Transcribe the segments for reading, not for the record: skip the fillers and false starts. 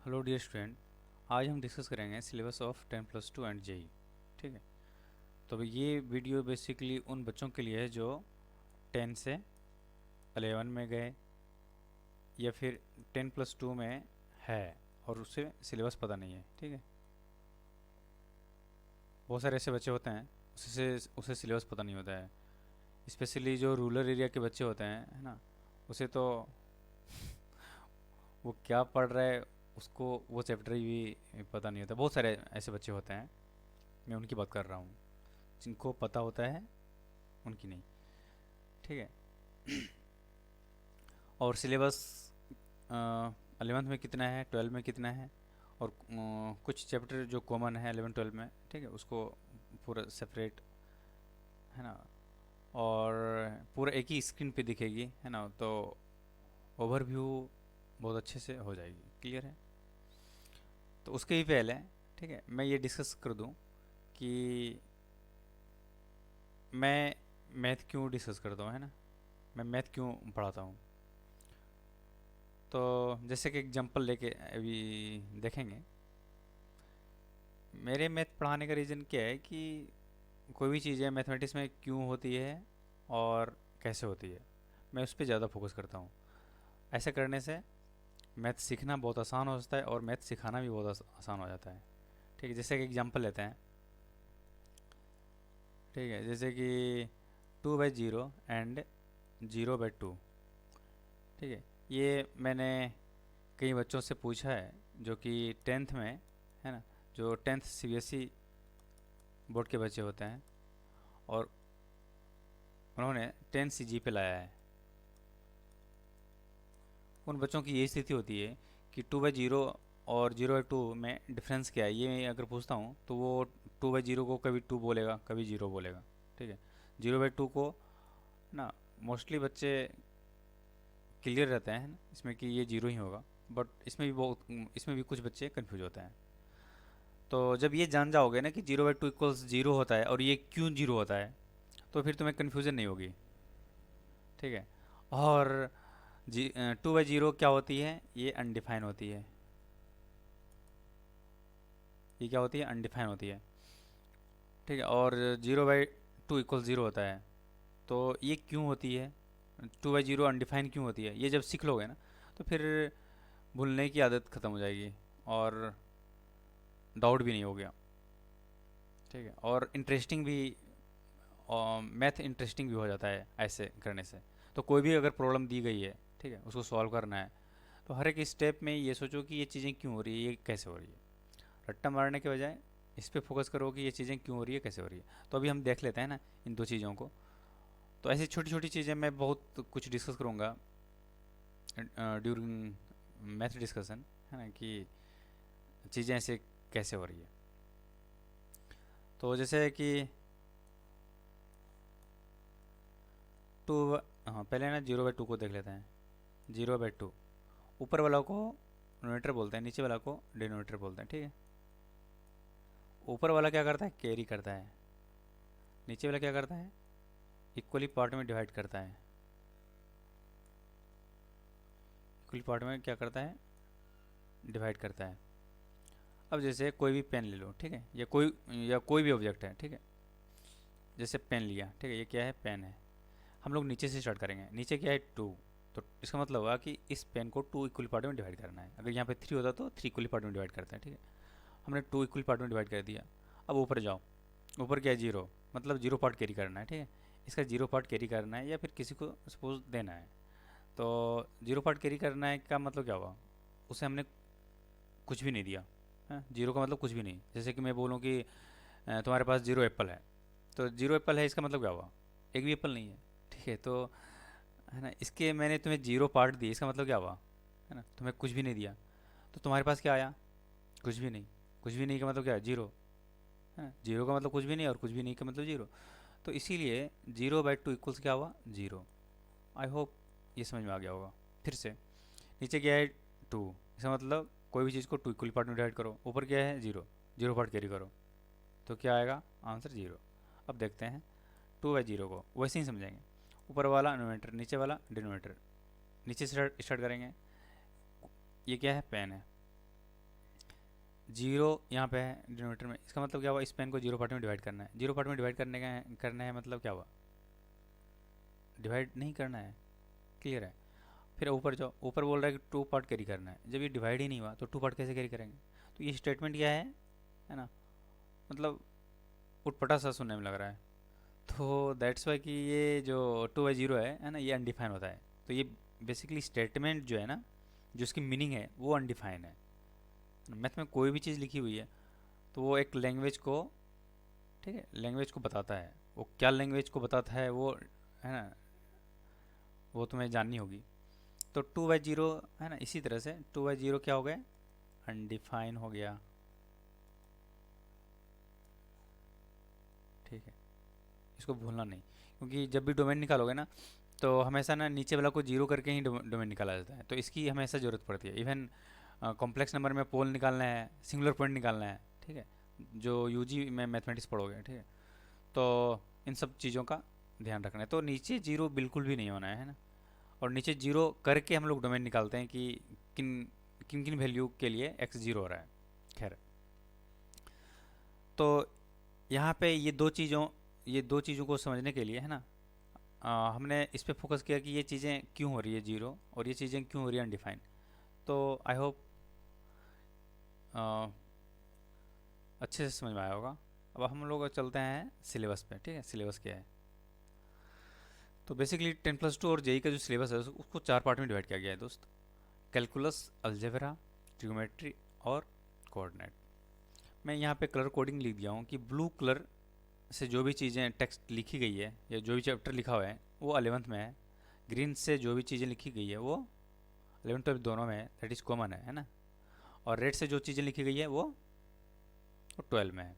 Hello dear student. आज हम discuss करेंगे सिलेबस ऑफ 10+2 एंड जेई। ठीक है। तो अभी ये वीडियो बेसिकली उन बच्चों के लिए है जो 10 से 11 में गए या फिर 10+2 में है और उससे सिलेबस पता नहीं है। ठीक है। बहुत सारे ऐसे बच्चे होते हैं उसे सिलेबस पता नहीं होता है। स्पेशली जो रूरल एरिया के बच्चे होते हैं, है ना, उसे तो वो क्या पढ़ रहा है उसको वो चैप्टर भी पता नहीं होता। बहुत सारे ऐसे बच्चे होते हैं, मैं उनकी बात कर रहा हूँ। जिनको पता होता है उनकी नहीं। ठीक है। और सिलेबस 11th में कितना है, 12 में कितना है, और कुछ चैप्टर जो कॉमन है 11 12 में, ठीक है, उसको पूरा सेपरेट, है ना, और पूरा एक ही स्क्रीन पे दिखेगी, है ना, तो ओवरव्यू बहुत अच्छे से हो जाएगी। क्लियर है। तो उसके ही पहले, ठीक है, मैं ये डिस्कस कर दूं कि मैं मैथ क्यों डिस्कस करता हूँ, है ना, मैं मैथ क्यों पढ़ाता हूँ। तो जैसे कि एग्जांपल लेके अभी देखेंगे। मेरे मैथ पढ़ाने का रीज़न क्या है कि कोई भी चीज़ है मैथमेटिक्स में क्यों होती है और कैसे होती है, मैं उस पर ज़्यादा फोकस करता हूँ। ऐसा करने से मैथ सीखना बहुत आसान हो जाता है और मैथ सिखाना भी बहुत आसान हो जाता है। ठीक है। जैसे कि एग्जांपल लेते हैं। ठीक है। जैसे कि 2/0 एंड 0/2। ठीक है। ये मैंने कई बच्चों से पूछा है जो कि 10th में, है ना, जो 10th सीबीएसई बोर्ड के बच्चे होते हैं और उन्होंने 10 सीजी पे लाया है। उन बच्चों की यही स्थिति होती है कि 2/0 और 0/2 में डिफरेंस क्या है, ये अगर पूछता हूँ तो वो 2/0 को कभी 2 बोलेगा, कभी 0 बोलेगा। ठीक है। 0/2 को ना मोस्टली बच्चे क्लियर रहते हैं ना इसमें कि ये 0 ही होगा, बट इसमें भी कुछ बच्चे कंफ्यूज होते हैं। तो जब ये जान जाओगे ना कि 0/2 इक्वल्स 0 होता है और ये क्यों 0 होता है, तो फिर तुम्हें कन्फ्यूज़न नहीं होगी। ठीक है। और 2/0 क्या होती है, ये अनडिफाइन होती है। ये क्या होती है, अनडिफाइन होती है। ठीक है। और 0/2 इक्वल 0 होता है, तो ये क्यों होती है, 2/0 अनडिफाइन क्यों होती है, ये जब सीख लोगे ना तो फिर भूलने की आदत ख़त्म हो जाएगी और डाउट भी नहीं हो गया। ठीक है। और इंटरेस्टिंग भी, मैथ इंटरेस्टिंग भी हो जाता है ऐसे करने से। तो कोई भी अगर प्रॉब्लम दी गई है, ठीक है, उसको सॉल्व करना है, तो हर एक स्टेप में ये सोचो कि ये चीज़ें क्यों हो रही है, ये कैसे हो रही है। रट्टा मारने के बजाय इस पे फोकस करो कि ये चीज़ें क्यों हो रही है, कैसे हो रही है। तो अभी हम देख लेते हैं ना इन दो चीज़ों को। तो ऐसी छोटी छोटी चीज़ें मैं बहुत कुछ डिस्कस करूँगा ड्यूरिंग मैथ डिस्कशन, है ना, कि चीज़ें ऐसे कैसे हो रही है। तो जैसे कि टू, हाँ, पहले ना 0/2 को देख लेते हैं। 0/2, ऊपर वाला को नोमीनेटर बोलते हैं, नीचे वाला को डिनोमिनेटर बोलते हैं। ठीक है। ऊपर वाला क्या करता है, कैरी करता है। नीचे वाला क्या करता है, इक्वली पार्ट में डिवाइड करता है। इक्वली पार्ट में क्या करता है, डिवाइड करता है। अब जैसे कोई भी पेन ले लो, ठीक है, या कोई भी ऑब्जेक्ट है, ठीक है, जैसे पेन लिया, ठीक है, ये क्या है, पेन है। हम लोग नीचे से स्टार्ट करेंगे। नीचे क्या है, 2। तो इसका मतलब हुआ कि इस पेन को 2 इक्वल पार्ट में डिवाइड करना है। अगर यहाँ पे 3 होता तो 3 इक्वल पार्ट में डिवाइड करते हैं। ठीक है। हमने 2 इक्वल पार्ट में डिवाइड कर दिया। अब ऊपर जाओ। ऊपर क्या है, 0, मतलब 0 पार्ट कैरी करना है। ठीक है। इसका 0 पार्ट कैरी करना है या फिर किसी को सपोज देना है। तो 0 पार्ट कैरी करना है का मतलब क्या हुआ, उसे हमने कुछ भी नहीं दिया। हाँ, 0 का मतलब कुछ भी नहीं। जैसे कि मैं बोलूँ कि तुम्हारे पास 0 एप्पल है, तो 0 एप्पल है इसका मतलब क्या हुआ, एक भी एप्पल नहीं है। ठीक है। तो है ना, इसके मैंने तुम्हें 0 पार्ट दिए, इसका मतलब क्या हुआ, है ना, तुम्हें कुछ भी नहीं दिया। तो तुम्हारे पास क्या आया, कुछ भी नहीं। कुछ भी नहीं का मतलब क्या है, 0 है। 0 का मतलब कुछ भी नहीं और कुछ भी नहीं का मतलब 0। तो इसीलिए 0/2 इक्वल्स क्या हुआ, 0। आई होप ये समझ में आ गया होगा। फिर से नीचे क्या है, 2, इसका मतलब कोई भी चीज़ को 2 इक्वल पार्ट में डिवाइड करो। ऊपर क्या है, 0, 0 पार्ट कैरी करो, तो क्या आएगा, आंसर 0। अब देखते हैं 2/0 को वैसे ही समझेंगे। ऊपर वाला नोमीनेटर, नीचे वाला डिनोमीटर। नीचे से स्टार्ट करेंगे। ये क्या है, पेन है। जीरो यहाँ पे है डिनोमिनेटर में, इसका मतलब क्या हुआ, इस पेन को जीरो पार्ट में डिवाइड करना है। जीरो पार्ट में डिवाइड करना है मतलब क्या हुआ, डिवाइड नहीं करना है, क्लियर है। फिर ऊपर जाओ, ऊपर बोल रहा है कि टू पार्ट कैरी करना है, जब ये डिवाइड ही नहीं हुआ तो टू पार्ट कैसे कैरी करेंगे। तो ये स्टेटमेंट क्या है ना, मतलब उटपटा सा सुनने में लग रहा है। तो दैट्स वाई कि ये जो टू बाई जीरो है ना, ये अनडिफाइन होता है। तो ये बेसिकली स्टेटमेंट जो है ना, जो इसकी मीनिंग है वो अनडिफाइन है। मैथ में कोई भी चीज़ लिखी हुई है तो वो एक लैंग्वेज को, ठीक है, लैंग्वेज को बताता है। वो क्या लैंग्वेज को बताता है वो, है ना, वो तुम्हें जाननी होगी। तो टू बाई जीरो है ना, इसी तरह से टू बाई जीरो क्या हो गया, अनडिफाइन हो गया, ठीक है। इसको भूलना नहीं, क्योंकि जब भी डोमेन निकालोगे ना तो हमेशा ना नीचे वाला को जीरो करके ही डोमेन निकाला जाता है, तो इसकी हमेशा ज़रूरत पड़ती है। इवन कॉम्प्लेक्स नंबर में पोल निकालना है, सिंगुलर पॉइंट निकालना है, ठीक है, जो यूजी में मैथमेटिक्स पढ़ोगे, ठीक है। तो इन सब चीज़ों का ध्यान रखना है। तो नीचे जीरो बिल्कुल भी नहीं होना है ना, और नीचे जीरो करके हम लोग डोमेन निकालते हैं कि किन किन किन वैल्यू के लिए एक्स जीरो हो रहा है। खैर, तो यहाँ पे ये दो चीज़ों को समझने के लिए है ना, हमने इस पे फोकस किया कि ये चीज़ें क्यों हो रही है जीरो और ये चीज़ें क्यों हो रही है अनडिफाइंड। तो आई होप अच्छे से समझ में आया होगा। अब हम लोग चलते हैं सिलेबस पे, ठीक है, सिलेबस क्या है। तो बेसिकली 10+2 और जेई का जो सिलेबस है उसको चार पार्ट में डिवाइड किया गया है दोस्त। कैलकुलस, अलजेब्रा, ट्रिग्नोमेट्री और कोऑर्डिनेट। मैं यहाँ पे कलर कोडिंग लिख दिया हूँ कि ब्लू कलर से जो भी चीज़ें टेक्स्ट लिखी गई है या जो भी चैप्टर लिखा हुआ है वो 11th में है। ग्रीन से जो भी चीज़ें लिखी गई है वो 11 12 दोनों में है, दैट इज़ कॉमन है ना। और रेड से जो चीज़ें लिखी गई है वो 12 में है।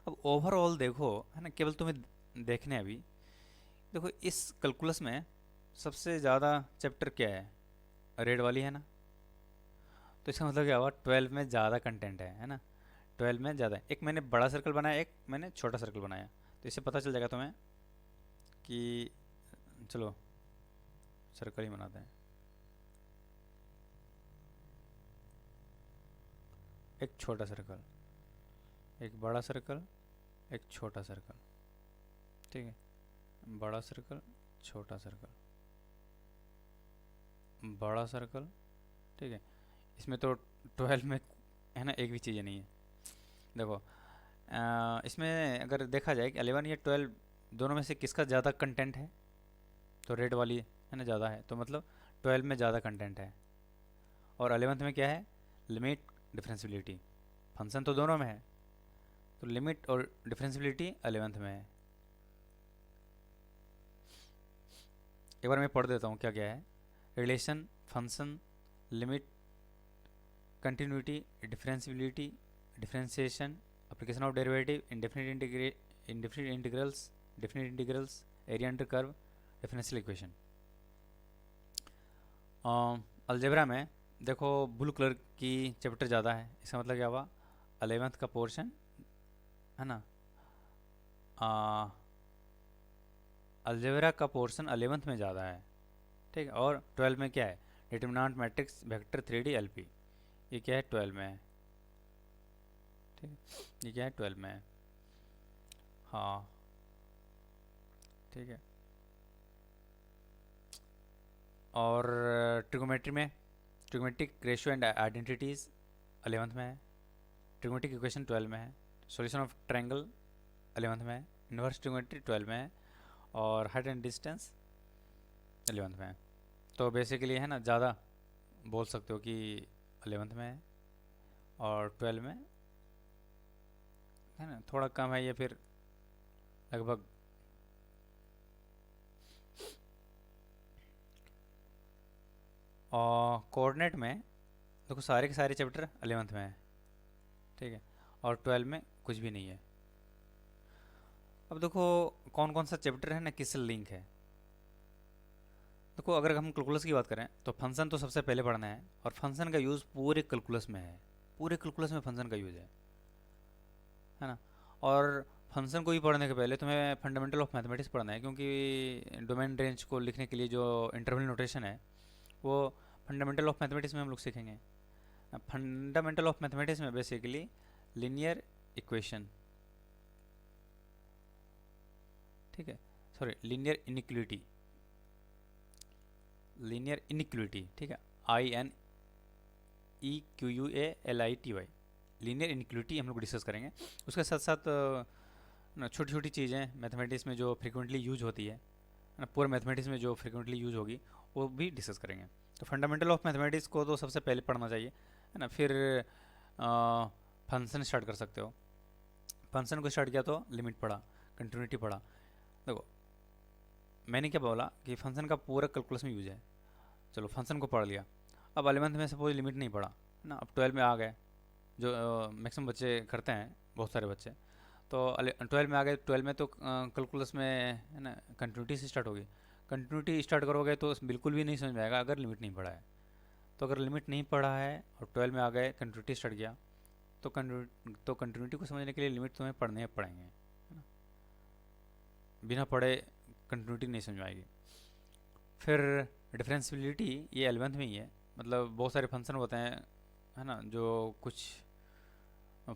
अब ओवरऑल देखो, है ना, केवल तुम्हें देखने अभी देखो इस कैलकुलस में सबसे ज़्यादा चैप्टर क्या है, रेड वाली है ना। तो इसका मतलब क्या हुआ, 12 में ज़्यादा कंटेंट है ना। 12 में ज़्यादा है। एक मैंने बड़ा सर्कल बनाया, एक मैंने छोटा सर्कल बनाया, तो इससे पता चल जाएगा तुम्हें कि चलो सर्कल ही बनाते हैं। एक छोटा सर्कल, एक बड़ा सर्कल, एक छोटा सर्कल, ठीक है। बड़ा सर्कल, छोटा सर्कल, बड़ा सर्कल, ठीक है। इसमें तो 12 में है ना एक भी चीज़ नहीं है। देखो इसमें अगर देखा जाए कि 11 या 12 दोनों में से किसका ज़्यादा कंटेंट है, तो रेड वाली है ना ज़्यादा है, तो मतलब 12 में ज़्यादा कंटेंट है। और 11th में क्या है, लिमिट, डिफरेंशियबिलिटी। फंक्शन तो दोनों में है, तो लिमिट और डिफरेंशियबिलिटी 11th में है। एक बार मैं पढ़ देता हूँ क्या क्या है। Relation, function, limit, continuity, differentiability, differentiation, application of derivative, indefinite integrals, definite integrals, area under curve, differential equation। Algebra में देखो ब्लू कलर की चैप्टर ज़्यादा है, इसका मतलब क्या हुआ, 11th का पोर्शन है ना, अलजेब्रा का पोर्शन 11th में ज़्यादा है, ठीक है। और 12 में क्या है, determinant matrix, vector, 3D, LP, ये क्या है 12 में है, ठीक है, ये क्या है 12 में है, हाँ, ठीक है। और ट्रिगोमेट्री में trigonometric ratio and identities 11th में है, ट्रिगोमेट्रिक इक्वेशन 12 में है, सॉल्यूशन ऑफ ट्रायंगल 11th में है, इन्वर्स ट्रिगोमेट्री 12 में है, और हाइट एंड डिस्टेंस 11th में है। तो बेसिकली है ना ज़्यादा बोल सकते हो कि 11th में है, और 12 में है ना थोड़ा कम है, ये फिर लगभग और कोऑर्डिनेट में देखो सारे के सारे चैप्टर 11th में है, ठीक है, और 12 में कुछ भी नहीं है। अब देखो कौन कौन सा चैप्टर है ना किससे लिंक है। देखो अगर हम कैलकुलस की बात करें तो फंक्शन तो सबसे पहले पढ़ना है, और फंक्शन का यूज़ पूरे कैलकुलस में है, पूरे कैलकुलस में फंक्शन का यूज़ है ना। और फंक्शन को भी पढ़ने के पहले तुम्हें फंडामेंटल ऑफ मैथमेटिक्स पढ़ना है, क्योंकि डोमेन रेंज को लिखने के लिए जो इंटरवल नोटेशन है वो फंडामेंटल ऑफ मैथमेटिक्स में हम लोग सीखेंगे। फंडामेंटल ऑफ मैथमेटिक्स में बेसिकली लीनियर इक्वेशन, ठीक है, sorry linear inequity, linear inequity, ठीक है, INEQUALITY, लीनियर इनिक्विटी हम लोग डिस्कस करेंगे। उसके साथ साथ ना छोटी छोटी चीज़ें मैथमेटिक्स में जो फ्रिक्वेंटली यूज होती है ना, पूरे मैथमेटिक्स में जो फ्रिक्वेंटली यूज होगी वो भी डिस्कस करेंगे। तो फंडामेंटल ऑफ मैथमेटिक्स को तो सबसे पहले पढ़ना चाहिए, है ना। फिर फंक्शन स्टार्ट कर सकते हो। फंक्शन को स्टार्ट किया तो लिमिट पढ़ा, कंटिन्यूटी पढ़ा। देखो मैंने क्या बोला कि फंक्शन का पूरा कैलकुलस में यूज है, चलो फंक्शन को पढ़ लिया। अब 11th में सपोज लिमिट नहीं पढ़ा, है ना, अब 12 में आ गए, जो मैक्सिमम बच्चे करते हैं, बहुत सारे बच्चे। तो 12 में आ गए, 12 में तो कैलकुलस में, है ना, कंटिन्यूटी से स्टार्ट होगी। कंटिन्यूटी स्टार्ट करोगे तो बिल्कुल भी नहीं समझ में आएगा अगर लिमिट नहीं पढ़ा है। तो अगर लिमिट नहीं पढ़ा है और 12 में आ गए, कंटिन्यूटी स्टार्ट किया, तो कंटिन्यूटी को समझने के लिए लिमिट तुम्हें पढ़ने पड़ेंगे, है ना। बिना पढ़े कंटिन्यूटी नहीं समझ में आएगी। फिर डिफरेंशियबिलिटी ये 11th में ही है, मतलब बहुत सारे फंक्शन होते हैं, है ना, जो कुछ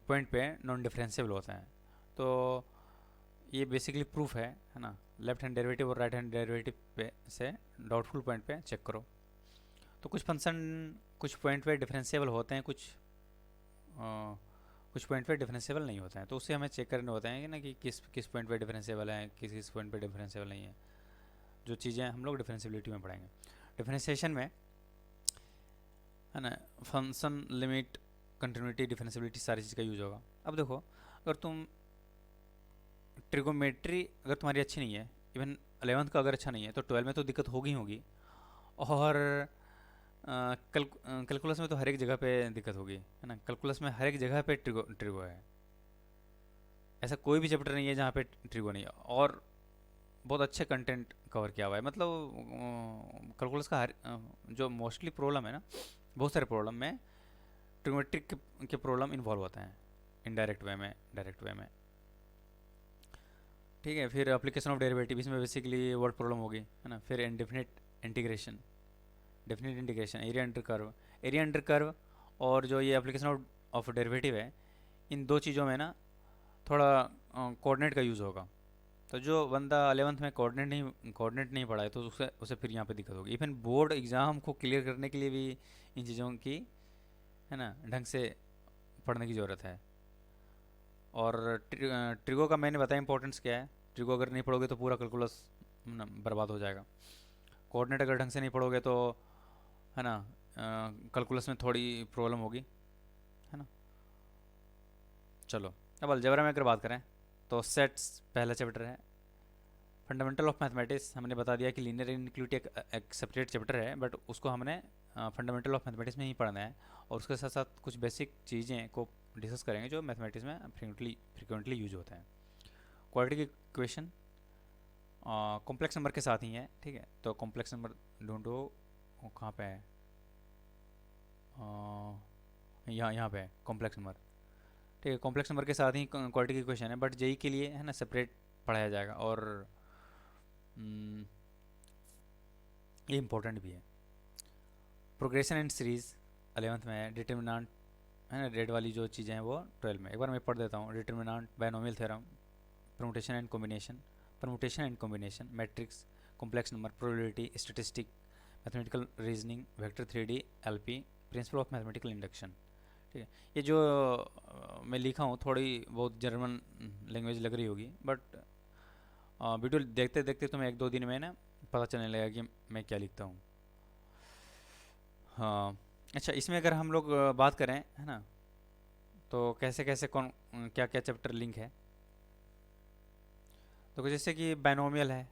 पॉइंट पे नॉन डिफरेंशिएबल होते हैं। तो ये बेसिकली प्रूफ है ना। लेफ्ट हैंड डेरिवेटिव और राइट हैंड डेरिवेटिव पे से डाउटफुल पॉइंट पे चेक करो। तो कुछ फंक्शन कुछ पॉइंट पे डिफरेंशिएबल होते हैं, कुछ पॉइंट पे डिफरेंशिएबल नहीं होते हैं, तो उससे हमें चेक करने होते हैं कि ना कि किस किस पॉइंट पे डिफरेंशिएबल है, किस किस पॉइंट पे डिफरेंशिएबल नहीं है। जो चीज़ें हम लोग डिफरेंशिएबिलिटी में पढ़ेंगे। डिफरेंशिएशन में, है ना, फंक्शन, लिमिट, कंटिन्यूटी, डिफरेंशिएबिलिटी सारी चीज़ का यूज होगा। अब देखो अगर तुम ट्रिगोमेट्री अगर तुम्हारी अच्छी नहीं है, इवन 11th का अगर अच्छा नहीं है, तो 12 में तो दिक्कत होगी होगी। और कैलकुलस में तो हर एक जगह पे दिक्कत होगी, है ना। कैलकुलस में हर एक जगह पे ट्रिगो ट्रिगो है, ऐसा कोई भी चैप्टर नहीं है जहाँ पे ट्रिगो नहीं है। और बहुत अच्छे कंटेंट कवर किया हुआ है, मतलब कैलकुलस का हर जो मोस्टली प्रॉब्लम है ना, बहुत सारे प्रॉब्लम में ट्रिगोमेट्रिक के प्रॉब्लम इन्वॉल्व होते हैं, इनडायरेक्ट वे में, डायरेक्ट वे में, ठीक है। फिर एप्लीकेशन ऑफ डेरिवेटिव, इसमें बेसिकली वर्ड प्रॉब्लम होगी, है ना। फिर indefinite integration, definite integration, area under curve, और जो ये एप्लीकेशन ऑफ डेरिवेटिव है, इन दो चीज़ों में ना थोड़ा कोऑर्डिनेट का यूज़ होगा। तो जो बंदा 11th में कोऑर्डिनेट नहीं पढ़ा है, तो उसे उसे फिर यहाँ पे दिक्कत होगी। इवन बोर्ड एग्ज़ाम को क्लियर करने के लिए भी इन चीज़ों की, है ना, ढंग से पढ़ने की ज़रूरत है। और ट्रिगो का मैंने बताया इंपॉर्टेंस क्या है। ट्रिगो अगर नहीं पढ़ोगे तो पूरा कैलकुलस बर्बाद हो जाएगा। कोऑर्डिनेट अगर ढंग से नहीं पढ़ोगे तो, है ना, कैलकुलस में थोड़ी प्रॉब्लम होगी, है ना। चलो अब अलजेब्रा में अगर बात करें तो सेट्स पहला चैप्टर है। फंडामेंटल ऑफ मैथमेटिक्स हमने बता दिया कि लीनियर इनइक्वालिटी एक सेपरेट चैप्टर है, बट उसको हमने फंडामेंटल ऑफ मैथमेटिक्स में ही पढ़ना है। और उसके साथ साथ कुछ बेसिक चीज़ें को डिस्कस करेंगे जो मैथमेटिक्स में फ्रिक्वेंटली यूज होते हैं। क्वाड्रेटिक इक्वेशन कॉम्प्लेक्स नंबर के साथ ही है, ठीक है। तो कॉम्प्लेक्स नंबर ढूंढो, वो कहाँ पे है, यहाँ पे है कॉम्प्लेक्स नंबर, ठीक है। कॉम्प्लेक्स नंबर के साथ ही क्वाड्रेटिक इक्वेशन है, बट जेई के लिए, है ना, सेपरेट पढ़ाया जाएगा। और ये इम्पोर्टेंट भी है। प्रोग्रेशन एंड सीरीज 11th में है। डिटर्मिनेंट, है ना, रेड वाली जो चीज़ें हैं वो 12 में। एक बार मैं पढ़ देता हूँ। Determinant, binomial theorem, permutation and combination, matrix, complex number, probability, statistic, mathematical reasoning, vector 3D, LP, principle of mathematical induction, ठीक है। ये जो मैं लिखा हूँ थोड़ी बहुत जर्मन लैंग्वेज लग रही होगी, बट वीडियो देखते देखते तुम्हें एक दो दिन में ना पता चलने लगेगा कि मैं क्या लिखता हूँ। हाँ, अच्छा, इसमें अगर हम लोग बात करें, है ना, तो कैसे कैसे कौन क्या क्या चैप्टर लिंक है। तो जैसे कि बायनोमियल है,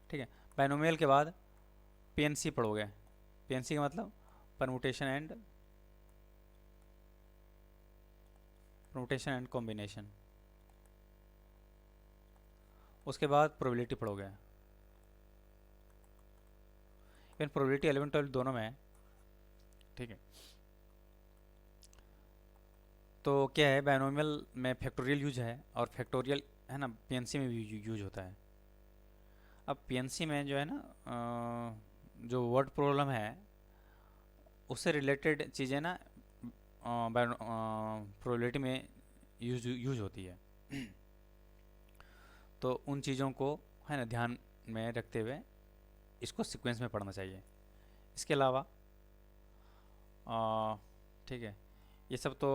ठीक है। बायनोमियल के बाद पीएनसी पढ़ोगे। पीएनसी का मतलब परमुटेशन एंड कॉम्बिनेशन। उसके बाद प्रोबेबिलिटी पढ़ोगे। इवन प्रोबेबिलिटी 11 12 दोनों में है, ठीक है। तो क्या है, बायनोमियल में फैक्टोरियल यूज है, और फैक्टोरियल, है ना, पीएनसी में भी यूज होता है। अब पीएनसी में जो है ना, जो वर्ड प्रॉब्लम है उससे रिलेटेड चीज़ें ना प्रोबेबिलिटी में यूज होती है। तो उन चीज़ों को है ना ध्यान में रखते हुए इसको सीक्वेंस में पढ़ना चाहिए। इसके अलावा ठीक है, ये सब तो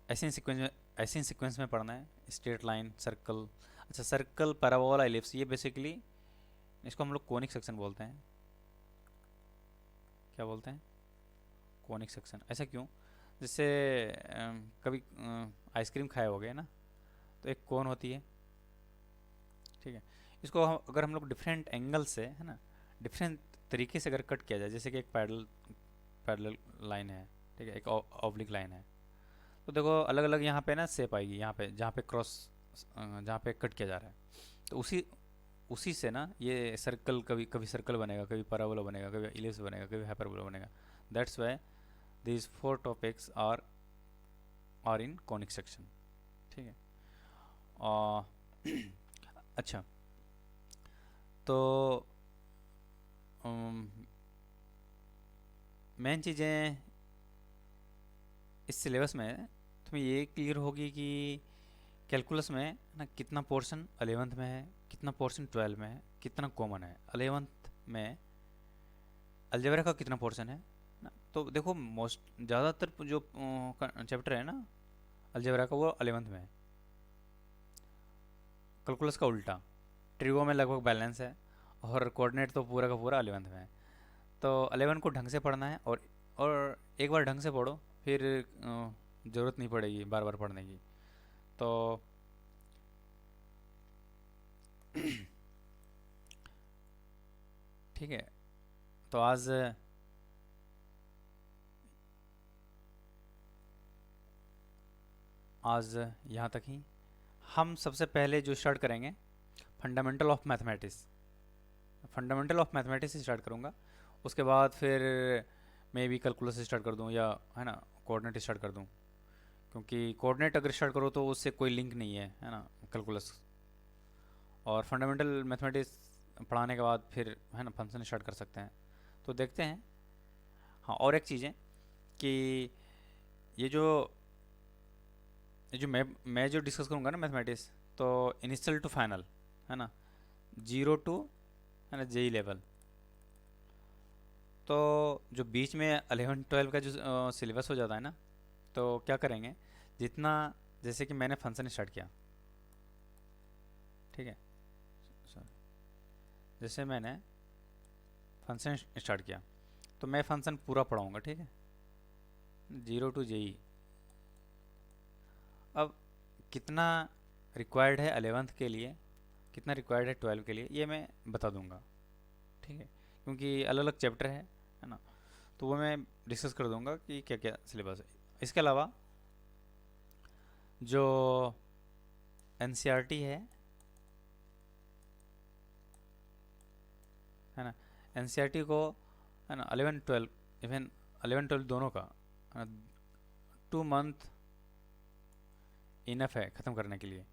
ऐसे ही सीक्वेंस में पढ़ना है। स्ट्रेट लाइन, सर्कल, अच्छा सर्कल, पैराबोला, एलिप्स, ये बेसिकली इसको हम लोग कोनिक सेक्शन बोलते हैं। क्या बोलते हैं? Conic section. ऐसा क्यों? जैसे कभी आइसक्रीम खाए होगे ना, तो एक कोन होती है, ठीक है। इसको अगर हम लोग डिफरेंट एंगल से, है ना, डिफरेंट तरीके से अगर कट किया जाए, जैसे कि एक पैरेलल लाइन है, ठीक है, एक ऑब्लिक लाइन है, तो देखो अलग अलग यहाँ पे ना शेप आएगी, यहाँ पे जहाँ पे क्रॉस, जहाँ पे कट किया जा रहा है। तो उसी उसी से ना ये सर्कल, कभी कभी सर्कल बनेगा, कभी पैराबोला बनेगा, कभी इलिप्स बनेगा, कभी हाइपरबोला बनेगा। That's why these four topics are in conic section, ठीक है। अच्छा, तो मेन चीज़ें इस सिलेबस में तुम्हें ये क्लियर होगी कि कैलकुलस में ना कितना पोर्शन 11th में है, कितना पोर्शन 12 में है, कितना कॉमन है। 11th में अलजेब्रा का कितना पोर्शन है ना, तो देखो मोस्ट ज़्यादातर जो चैप्टर है ना अलजेब्रा का, वो 11th में है। कैलकुलस का उल्टा, ट्रिगो में लगभग बैलेंस है, और कोऑर्डिनेट तो पूरा का पूरा 11th में है। तो 11 को ढंग से पढ़ना है, और एक बार ढंग से पढ़ो, फिर ज़रूरत नहीं पड़ेगी बार बार पढ़ने की। तो ठीक है, तो आज यहाँ तक ही। हम सबसे पहले जो स्टार्ट करेंगे, fundamental of mathematics, fundamental of mathematics start करूँगा। उसके बाद फिर मैं भी कैलकुलस स्टार्ट कर दूँ, या है ना कोऑर्डिनेट स्टार्ट कर दूँ, क्योंकि कोऑर्डिनेट अगर स्टार्ट करो तो उससे कोई लिंक नहीं है ना कैलकुलस। और फंडामेंटल मैथमेटिक्स पढ़ाने के बाद फिर है ना फंक्शन स्टार्ट कर सकते हैं। तो देखते हैं। हाँ, और एक चीज़ है कि ये जो मैं जो डिस्कस करूँगा ना मैथमेटिक्स, तो इनिशियल टू फाइनल, है ना, 0 टू, है ना, जेई लेवल। तो जो बीच में 11-12 का जो सिलेबस हो जाता है ना, तो क्या करेंगे, जितना, जैसे कि मैंने फंक्शन स्टार्ट किया, ठीक है, जैसे मैंने फंक्शन स्टार्ट किया, तो मैं फंक्शन पूरा पढ़ाऊँगा, ठीक है, 0 टू जेई। अब कितना रिक्वायर्ड है 11th के लिए, कितना रिक्वायर्ड है 12 के लिए, ये मैं बता दूंगा, ठीक है, क्योंकि अलग अलग चैप्टर है ना, तो वो मैं डिस्कस कर दूंगा कि क्या क्या सिलेबस है। इसके अलावा जो एनसीईआरटी है ना, एनसीईआरटी को, है ना, 11-12, इवन 11-12 दोनों का 2 मंथ इनफ है ख़त्म करने के लिए,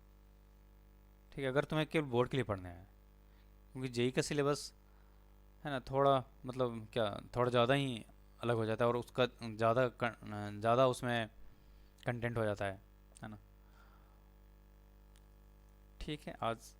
ठीक है, अगर तुम्हें केवल बोर्ड के लिए पढ़ना है। क्योंकि जेई का सिलेबस है ना थोड़ा, मतलब क्या, थोड़ा ज़्यादा ही अलग हो जाता है, और उसका ज़्यादा उसमें कंटेंट हो जाता है ना। ठीक है, आज